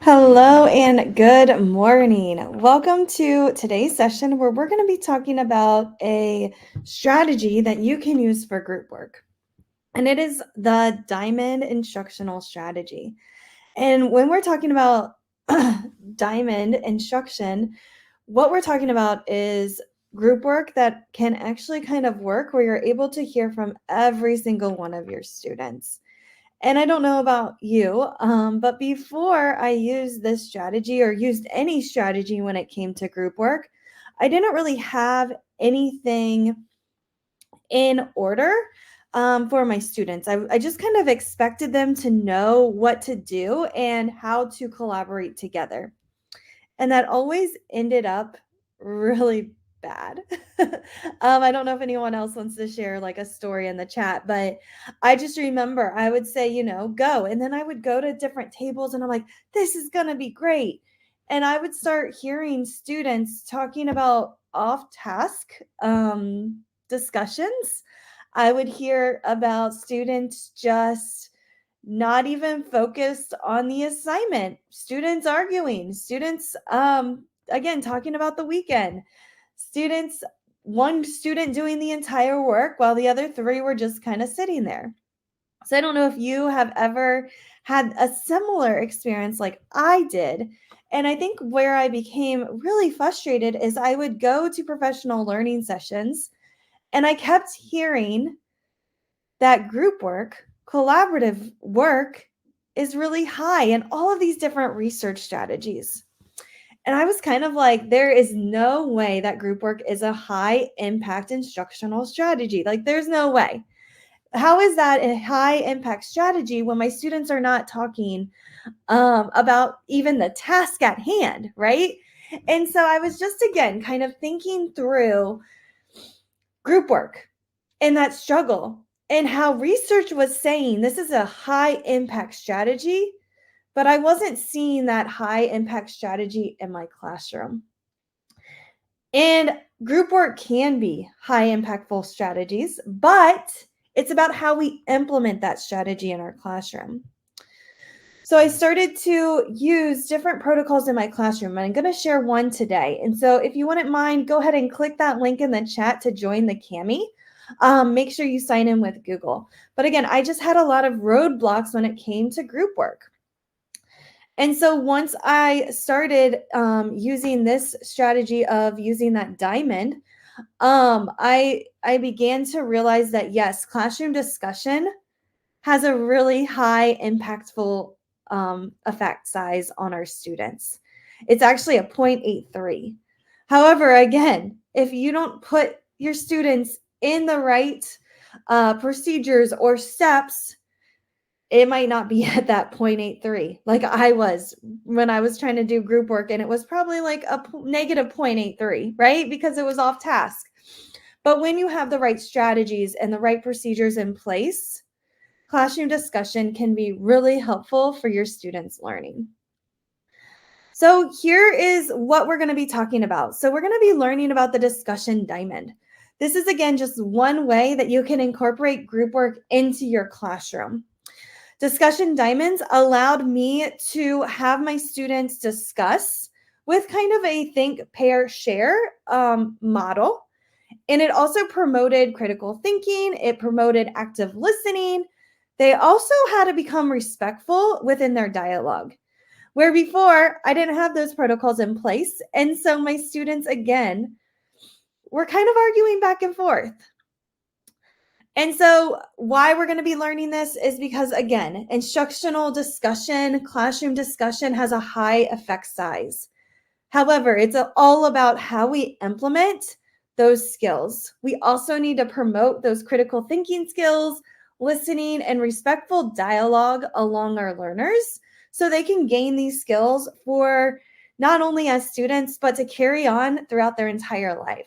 Hello and good morning. Welcome to today's session where we're going to be talking about a strategy that you can use for group work. And it is the diamond instructional strategy. And when we're talking about diamond instruction, what we're talking about is group work that can actually kind of work where you're able to hear from every single one of your students. And I don't know about you, but before I used this strategy or used any strategy when it came to group work, I didn't really have anything in order for my students. I just kind of expected them to know what to do and how to collaborate together. And that always ended up really bad. I don't know if anyone else wants to share like a story in the chat, but I just remember I would say, go. And then I would go to different tables and I'm like, this is going to be great. And I would start hearing students talking about off task discussions. I would hear about students just not even focused on the assignment, students arguing, students again talking about the weekend, students one student doing the entire work while the other three were just kind of sitting there. So I don't know if you have ever had a similar experience like I did. And I think where I became really frustrated is I would go to professional learning sessions and I kept hearing that group work, collaborative work is really high in all of these different research strategies. And I was kind of like, there is no way that group work is a high impact instructional strategy. Like, there's no way. How is that a high impact strategy when my students are not talking about even the task at hand, right? And so I was just, again, kind of thinking through group work and that struggle and how research was saying this is a high impact strategy, but I wasn't seeing that high impact strategy in my classroom. And group work can be high impactful strategies, but it's about how we implement that strategy in our classroom. So I started to use different protocols in my classroom, and I'm going to share one today. And so if you wouldn't mind, go ahead and click that link in the chat to join the Cami. Make sure you sign in with Google. But again, I just had a lot of roadblocks when it came to group work. And so once I started using this strategy of using that diamond, I began to realize that yes, classroom discussion has a really high impactful effect size on our students. It's actually a 0.83. However, again, if you don't put your students in the right procedures or steps, it might not be at that 0.83 like I was when I was trying to do group work, and it was probably like a negative 0.83, right? Because it was off task. But when you have the right strategies and the right procedures in place, classroom discussion can be really helpful for your students' learning. So here is what we're going to be talking about. So we're going to be learning about the discussion diamond. This is, again, just one way that you can incorporate group work into your classroom. Discussion diamonds allowed me to have my students discuss with kind of a think, pair, share model. And it also promoted critical thinking. It promoted active listening. They also had to become respectful within their dialogue, where before I didn't have those protocols in place. And so my students, again, were kind of arguing back and forth. And so why we're going to be learning this is because, again, instructional discussion, classroom discussion has a high effect size. However, it's all about how we implement those skills. We also need to promote those critical thinking skills, listening, and respectful dialogue along our learners so they can gain these skills for not only as students, but to carry on throughout their entire life.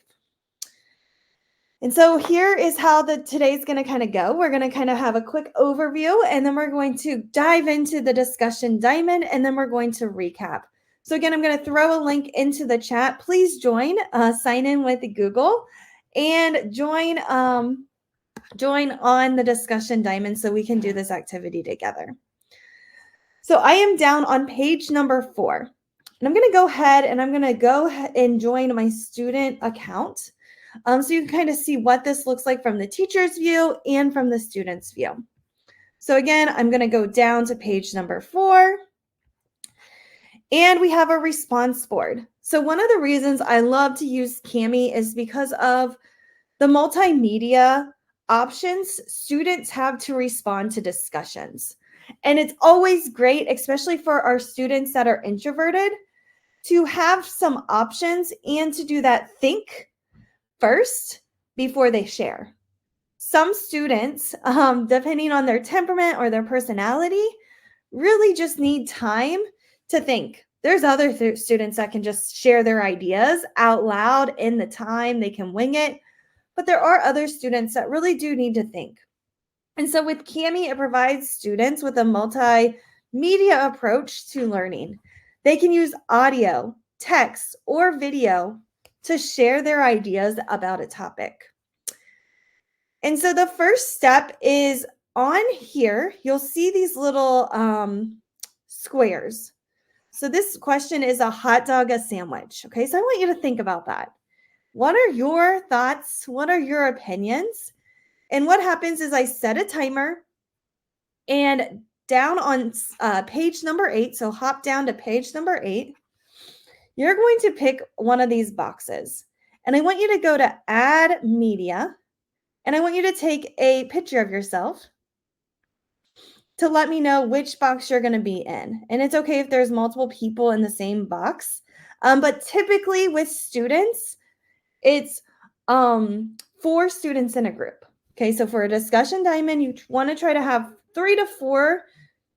And so here is how today's going to kind of go. We're going to kind of have a quick overview, and then we're going to dive into the discussion diamond, and then we're going to recap. So again, I'm going to throw a link into the chat. Please join, sign in with Google, and join on the discussion diamond so we can do this activity together. So I am down on page number 4. And I'm going to go ahead and join my student account. So you can kind of see what this looks like from the teacher's view and from the student's view. So again, I'm going to go down to page number 4. And we have a response board. So one of the reasons I love to use Kami is because of the multimedia options students have to respond to discussions. And it's always great, especially for our students that are introverted, to have some options and to do that think first before they share. Some students, depending on their temperament or their personality, really just need time to think. There's other students that can just share their ideas out loud in the time, they can wing it. But there are other students that really do need to think. And so with Kami, it provides students with a multimedia approach to learning. They can use audio, text, or video to share their ideas about a topic. And so the first step is on here, you'll see these little squares. So this question is a hot dog, a sandwich. Okay, so I want you to think about that. What are your thoughts? What are your opinions? And what happens is I set a timer, and down on page number 8, so hop down to page number 8, you're going to pick one of these boxes. And I want you to go to Add Media, and I want you to take a picture of yourself to let me know which box you're going to be in. And it's okay if there's multiple people in the same box. But typically with students, it's 4 students in a group. Okay, so for a discussion diamond, you want to try to have 3 to 4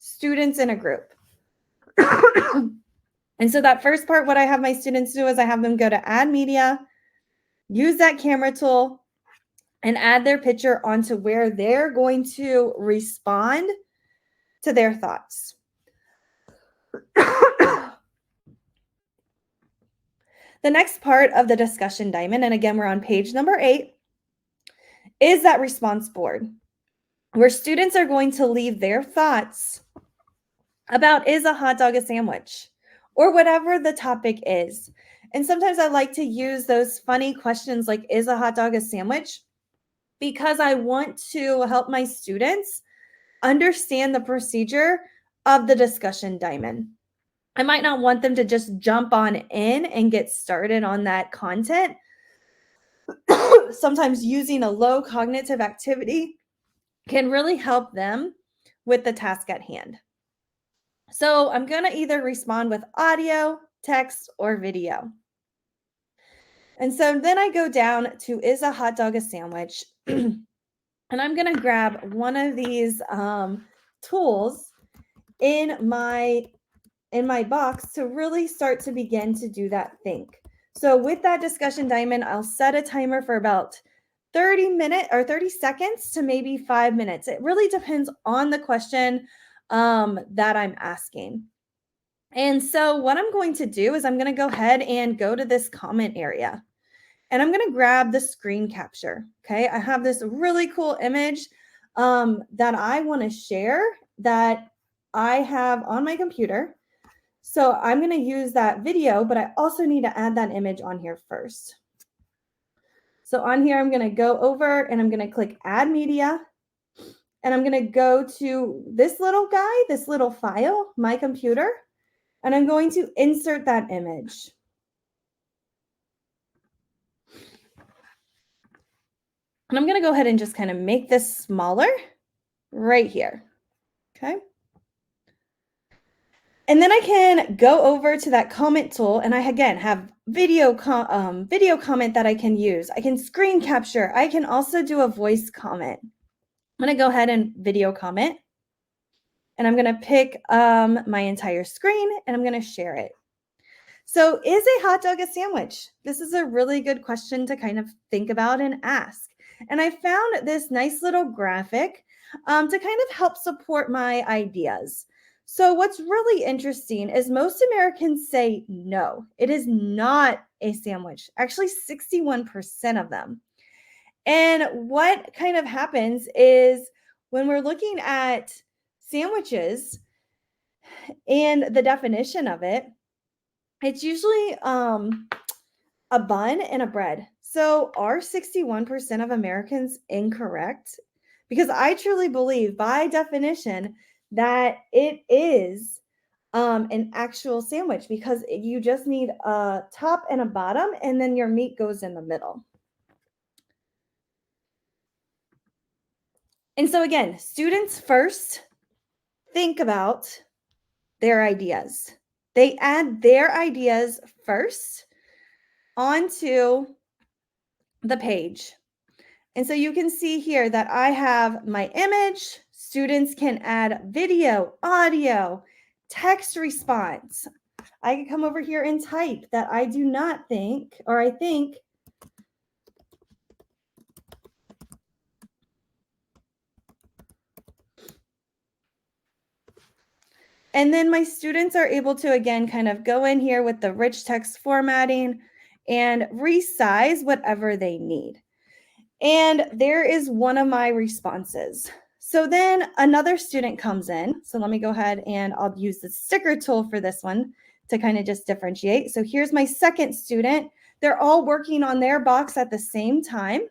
students in a group. And so that first part, what I have my students do is I have them go to Add Media, use that camera tool, and add their picture onto where they're going to respond to their thoughts. The next part of the discussion diamond, and again, we're on page number 8, is that response board, where students are going to leave their thoughts about, is a hot dog a sandwich, or whatever the topic is. And sometimes I like to use those funny questions like, is a hot dog a sandwich? Because I want to help my students understand the procedure of the discussion diamond. I might not want them to just jump on in and get started on that content. Sometimes using a low cognitive activity can really help them with the task at hand. So I'm going to either respond with audio, text, or video. And so then I go down to, is a hot dog a sandwich? And I'm going to grab one of these tools in my box to really start to begin to do that think. So with that discussion diamond, I'll set a timer for about 30 seconds to maybe 5 minutes. It really depends on the question that I'm asking. And so what I'm going to do is I'm going to go ahead and go to this comment area. And I'm going to grab the screen capture. Okay, I have this really cool image that I want to share that I have on my computer. So I'm going to use that video, but I also need to add that image on here first. So on here, I'm going to go over and I'm going to click Add Media. And I'm going to go to this little guy, this little file, my computer, and I'm going to insert that image. And I'm going to go ahead and just kind of make this smaller right here. Okay. And then I can go over to that comment tool, and I again have video comment that I can use. I can screen capture. I can also do a voice comment. I'm going to go ahead and video comment, and I'm going to pick my entire screen, and I'm going to share it. So is a hot dog a sandwich? This is a really good question to kind of think about and ask. And I found this nice little graphic to kind of help support my ideas. So what's really interesting is most Americans say no, it is not a sandwich. Actually, 61% of them. And what kind of happens is when we're looking at sandwiches, And the definition of it, it's usually a bun and a bread. So are 61% of Americans incorrect? Because I truly believe by definition that it is an actual sandwich, because you just need a top and a bottom, and then your meat goes in the middle. And so again, students first think about their ideas. They add their ideas first onto the page. And so you can see here that I have my image. Students can add video, audio, text response. I can come over here and type that I do not think, or I think. And then my students are able to, again, kind of go in here with the rich text formatting and resize whatever they need. And there is one of my responses. So then another student comes in. So let me go ahead and I'll use the sticker tool for this one to kind of just differentiate. So here's my second student. They're all working on their box at the same time,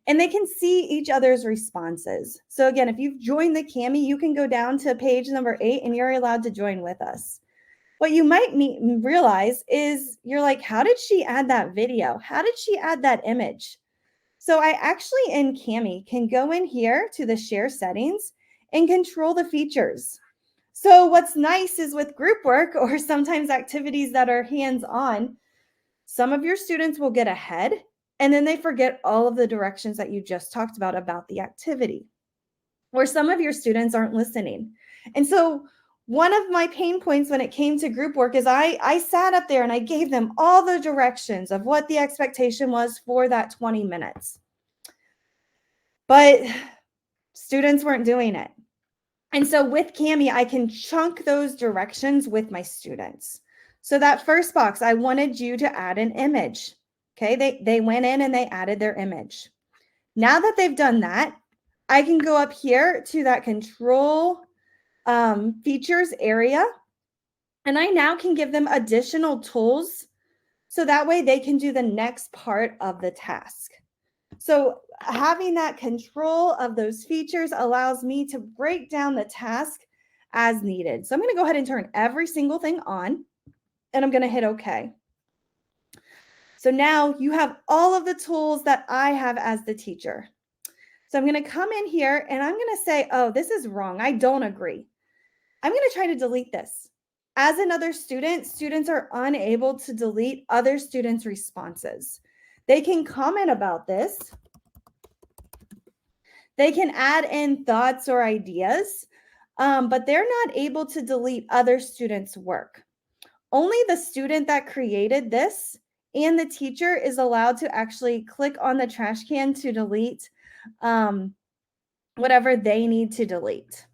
and they can see each other's responses. So again, if you've joined the Cami, you can go down to page number 8 and you're allowed to join with us. What you might realize is you're like, how did she add that video? How did she add that image? So I actually in Cami can go in here to the share settings and control the features. So what's nice is with group work or sometimes activities that are hands-on, some of your students will get ahead and then they forget all of the directions that you just talked about the activity. Or some of your students aren't listening. And so one of my pain points when it came to group work is I sat up there and I gave them all the directions of what the expectation was for that 20 minutes. But students weren't doing it. And so with Cami, I can chunk those directions with my students. So that first box, I wanted you to add an image. Okay, they went in and they added their image. Now that they've done that, I can go up here to that control features area, and I now can give them additional tools so that way they can do the next part of the task. So having that control of those features allows me to break down the task as needed. So I'm going to go ahead and turn every single thing on, and I'm going to hit OK. So now you have all of the tools that I have as the teacher. So I'm going to come in here and I'm going to say, oh, this is wrong. I don't agree. I'm going to try to delete this. As another student, students are unable to delete other students' responses. They can comment about this. They can add in thoughts or ideas, but they're not able to delete other students' work. Only the student that created this and the teacher is allowed to actually click on the trash can to delete whatever they need to delete.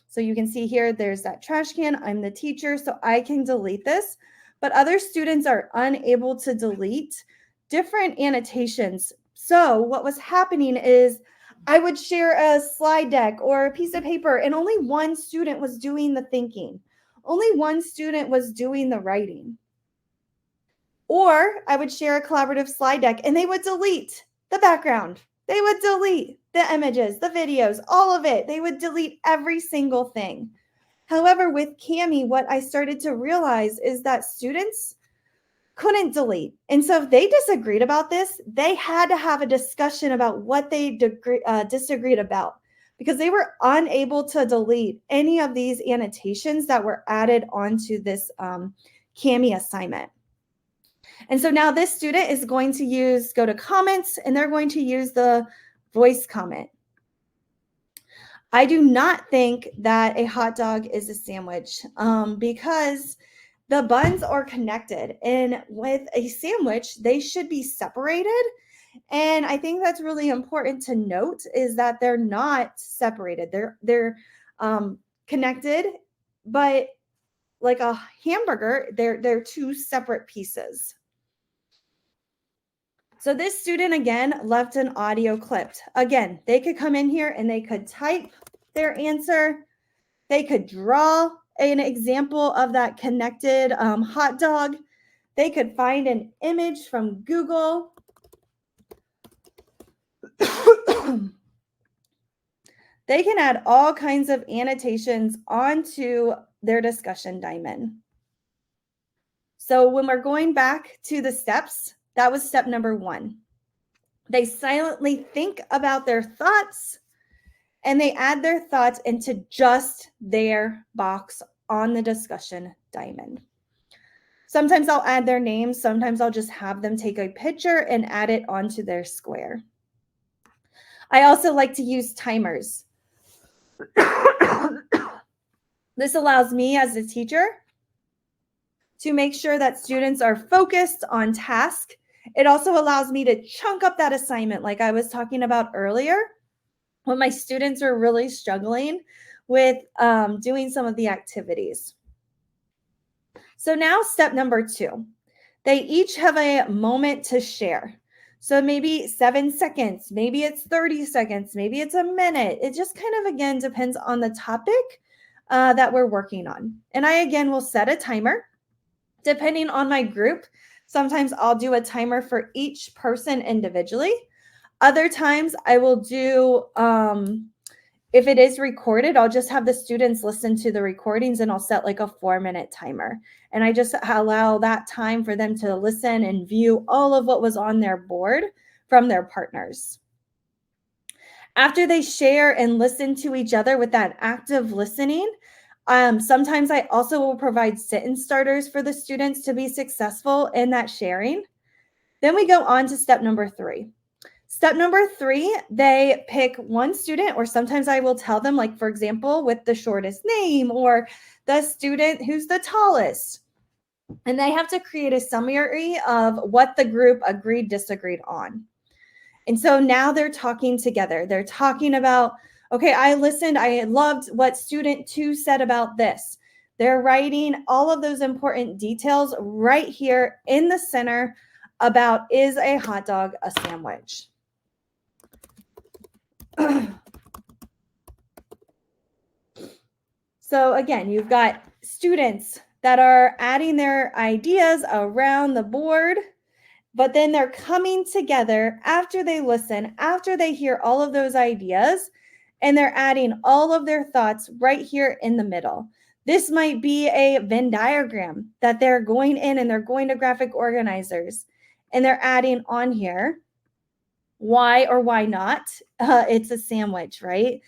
So you can see here, there's that trash can. I'm the teacher, so I can delete this, but other students are unable to delete different annotations. So what was happening is I would share a slide deck or a piece of paper, and only one student was doing the thinking. Only one student was doing the writing. Or I would share a collaborative slide deck and they would delete the background. They would delete the images, the videos, all of it. They would delete every single thing. However, with Cami, what I started to realize is that students couldn't delete. And so if they disagreed about this, they had to have a discussion about what they disagreed about, because they were unable to delete any of these annotations that were added onto this Cami assignment. And so now this student is going to go to comments, and they're going to use the voice comment. I do not think that a hot dog is a sandwich because the buns are connected. And with a sandwich, they should be separated. And I think that's really important to note, is that they're not separated. They're connected, but like a hamburger, they're two separate pieces. So this student, again, left an audio clip. Again, they could come in here and they could type their answer. They could draw an example of that connected hot dog. They could find an image from Google. They can add all kinds of annotations onto their discussion diamond. So when we're going back to the steps, that was step number 1. They silently think about their thoughts and they add their thoughts into just their box on the discussion diamond. Sometimes I'll add their names. Sometimes I'll just have them take a picture and add it onto their square. I also like to use timers. This allows me as a teacher to make sure that students are focused on task. It also allows me to chunk up that assignment like I was talking about earlier when my students are really struggling with doing some of the activities. So now step number 2, they each have a moment to share. So maybe 7 seconds, maybe it's 30 seconds, maybe it's a minute. It just kind of, again, depends on the topic that we're working on. And I, again, will set a timer depending on my group. Sometimes I'll do a timer for each person individually. Other times I will do, if it is recorded, I'll just have the students listen to the recordings and I'll set like a 4-minute timer. And I just allow that time for them to listen and view all of what was on their board from their partners. After they share and listen to each other with that active listening, sometimes I also will provide sentence starters for the students to be successful in that sharing. Then we go on to step number 3. Step number 3, they pick one student, or sometimes I will tell them, like, for example, with the shortest name or the student who's the tallest. And they have to create a summary of what the group agreed, disagreed on. And so now they're talking together. They're talking about, okay, I listened. I loved what student 2 said about this. They're writing all of those important details right here in the center about, is a hot dog a sandwich? So again, you've got students that are adding their ideas around the board, but then they're coming together after they listen, after they hear all of those ideas, and they're adding all of their thoughts right here in the middle. This might be a Venn diagram that they're going in and they're going to graphic organizers and they're adding on here why or why not it's a sandwich, right?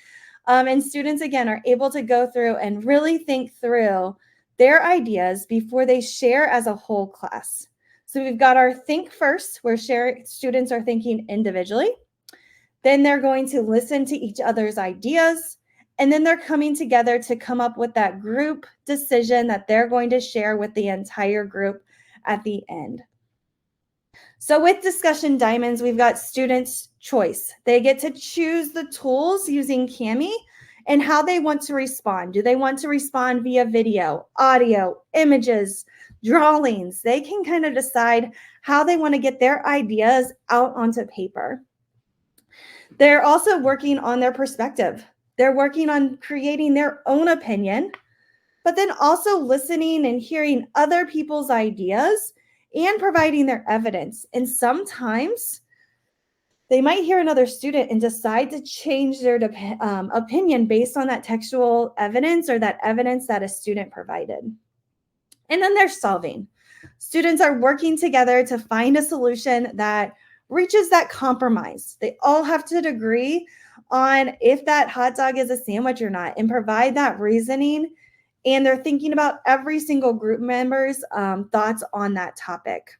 And students, again, are able to go through and really think through their ideas before they share as a whole class. So we've got our think first, where students are thinking individually. Then they're going to listen to each other's ideas. And then they're coming together to come up with that group decision that they're going to share with the entire group at the end. So with discussion diamonds, we've got students' choice. They get to choose the tools using Kami and how they want to respond. Do they want to respond via video, audio, images, drawings? They can kind of decide how they want to get their ideas out onto paper. They're also working on their perspective. They're working on creating their own opinion, but then also listening and hearing other people's ideas and providing their evidence. And sometimes they might hear another student and decide to change their opinion based on that textual evidence or that evidence that a student provided. And then they're solving. Students are working together to find a solution that reaches that compromise. They all have to agree on if that hot dog is a sandwich or not and provide that reasoning. And they're thinking about every single group member's thoughts on that topic.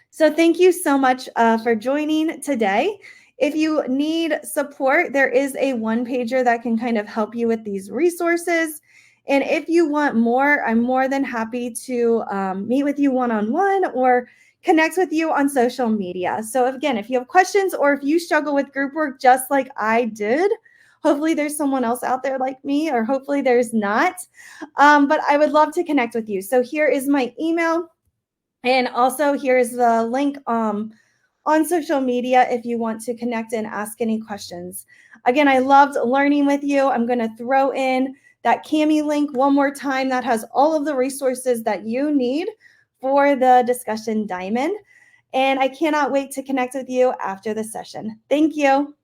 So thank you so much for joining today. If you need support, there is a one-pager that can kind of help you with these resources. And if you want more, I'm more than happy to meet with you one-on-one or connect with you on social media. So again, if you have questions or if you struggle with group work just like I did, hopefully there's someone else out there like me, or hopefully there's not. But I would love to connect with you. So here is my email. And also here's the link on social media if you want to connect and ask any questions. Again, I loved learning with you. I'm going to throw in that Cami link one more time that has all of the resources that you need for the discussion diamond. And I cannot wait to connect with you after the session. Thank you.